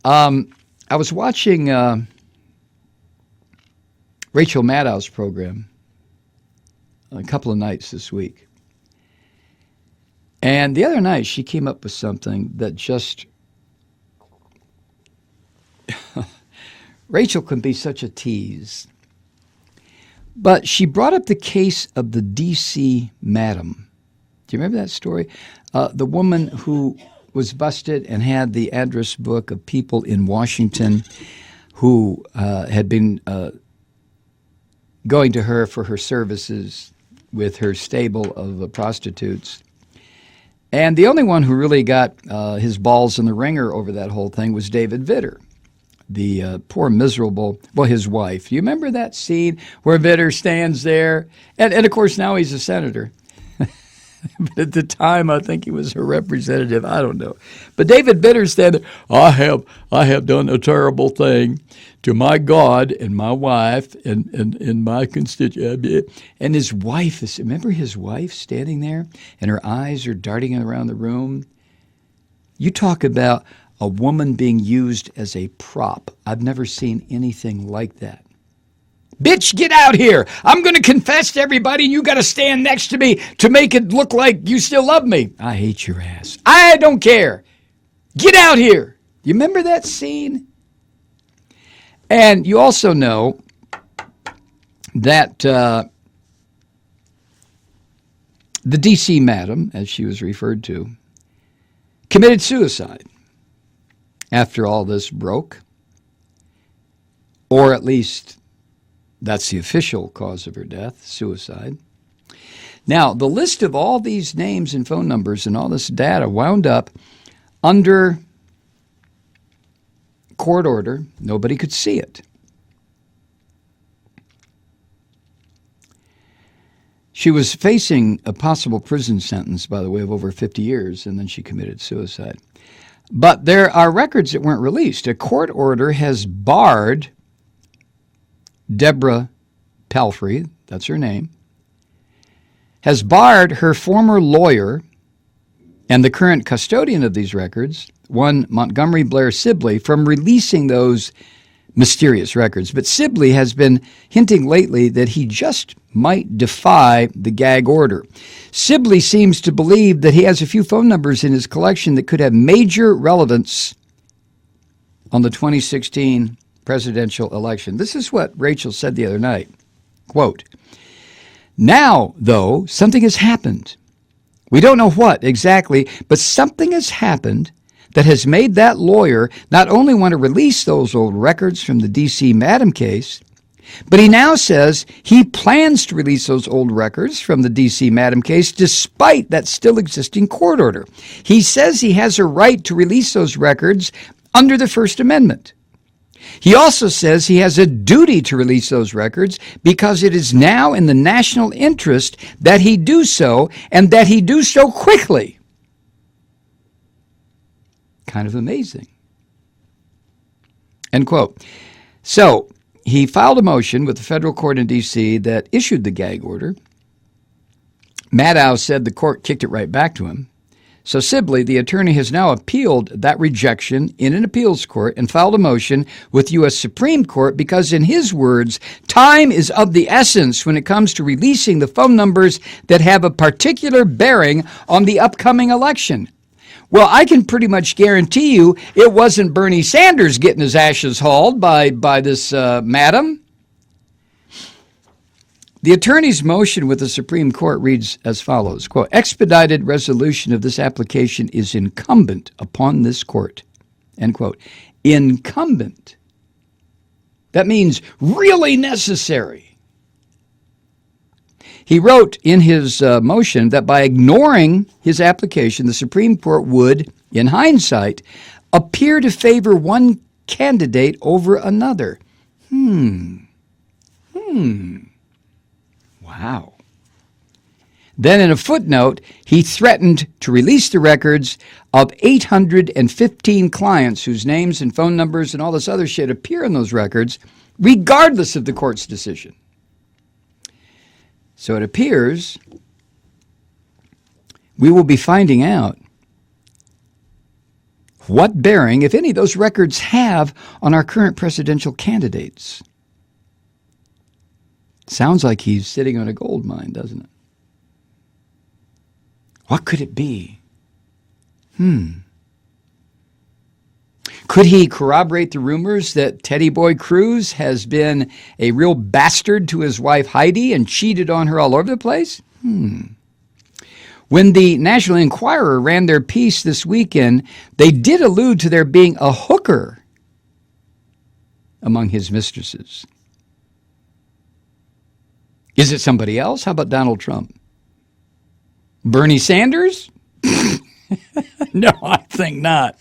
I was watching Rachel Maddow's program a couple of nights this week. And the other night, she came up with something that just... Rachel can be such a tease. But she brought up the case of the D.C. Madam. Do you remember that story? The woman who was busted and had the address book of people in Washington who had been going to her for her services with her stable of prostitutes. And the only one who really got his balls in the ringer over that whole thing was David Vitter, the poor miserable, well, his wife. You remember that scene where Vitter stands there? And of course, now he's a senator. But at the time, I think he was a representative. I don't know. But David Vitter said, I have done a terrible thing to my God and my wife and my constituent. And his wife, remember his wife standing there? And her eyes are darting around the room. You talk about a woman being used as a prop. I've never seen anything like that. Bitch, get out here. I'm going to confess to everybody, and you got to stand next to me to make it look like you still love me. I hate your ass. I don't care. Get out here. You remember that scene? And you also know that the D.C. Madam, as she was referred to, committed suicide after all this broke, or at least that's the official cause of her death, suicide. Now, the list of all these names and phone numbers and all this data wound up under court order. Nobody could see it. She was facing a possible prison sentence, by the way, of over 50 years, and then she committed suicide. But there are records that weren't released. A court order has barred Deborah Palfrey, that's her name, has barred her former lawyer and the current custodian of these records, one Montgomery Blair Sibley, from releasing those mysterious records. But Sibley has been hinting lately that he just might defy the gag order. Sibley seems to believe that he has a few phone numbers in his collection that could have major relevance on the 2016 presidential election. This is what Rachel said the other night. Quote, now, though, something has happened. We don't know what exactly, but something has happened that has made that lawyer not only want to release those old records from the D.C. Madam case, but he now says he plans to release those old records from the D.C. Madam case despite that still existing court order. He says he has a right to release those records under the First Amendment. He also says he has a duty to release those records because it is now in the national interest that he do so, and that he do so quickly. Kind of amazing. End quote. So he filed a motion with the federal court in D.C. that issued the gag order. Maddow said the court kicked it right back to him. So Sibley, the attorney, has now appealed that rejection in an appeals court and filed a motion with U.S. Supreme Court because, in his words, time is of the essence when it comes to releasing the phone numbers that have a particular bearing on the upcoming election. Well, I can pretty much guarantee you it wasn't Bernie Sanders getting his ashes hauled by this madam. The attorney's motion with the Supreme Court reads as follows, quote, expedited resolution of this application is incumbent upon this court, end quote. Incumbent. That means really necessary. He wrote in his motion that by ignoring his application, the Supreme Court would, in hindsight, appear to favor one candidate over another. Wow. Then in a footnote, he threatened to release the records of 815 clients whose names and phone numbers and all this other shit appear in those records, regardless of the court's decision. So it appears we will be finding out What bearing, if any, those records have on our current presidential candidates? Sounds like he's sitting on a gold mine, doesn't it? What could it be? Could he corroborate the rumors that Teddy Boy Cruz has been a real bastard to his wife Heidi and cheated on her all over the place? When the National Enquirer ran their piece this weekend, they did allude to there being a hooker among his mistresses. Is it somebody else? How about Donald Trump? Bernie Sanders? No, I think not.